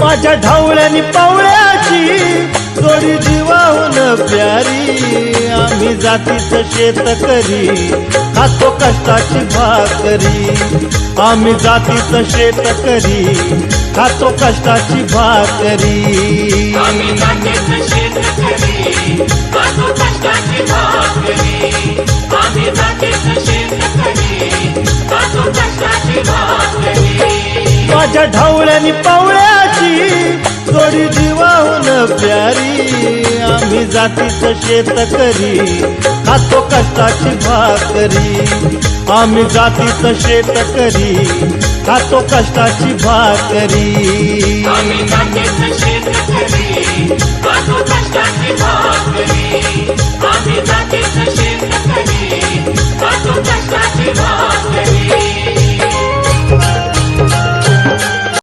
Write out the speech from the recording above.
माझ्या ढवळ्यानी पावळ्याची जोडी जीवाहून प्यारी आम्ही जातीचं शेतकरी खातो कष्टाची भाकरी आम्ही जातीचं शेतकरी खातो कष्टाची भाकरी आम्ही जातीचं शेतकरी खातो कष्टाची भाकरी आम्ही जातीचं शेतकरी खातो कष्टाची भाकरी माझ्या ढवळ्यानी पावळ्याची जोडी जीवाहून प्यारी आम्ही जातीचं शेतकरी खातो कष्टाची भाकरी आम्ही जातीचं शेतकरी खातो कष्टाची भाकरी आम्ही जातीचं शेतकरी खातो कष्टाची भाकरी आम्ही जातीचं शेतकरी खातो कष्टाची भाकरी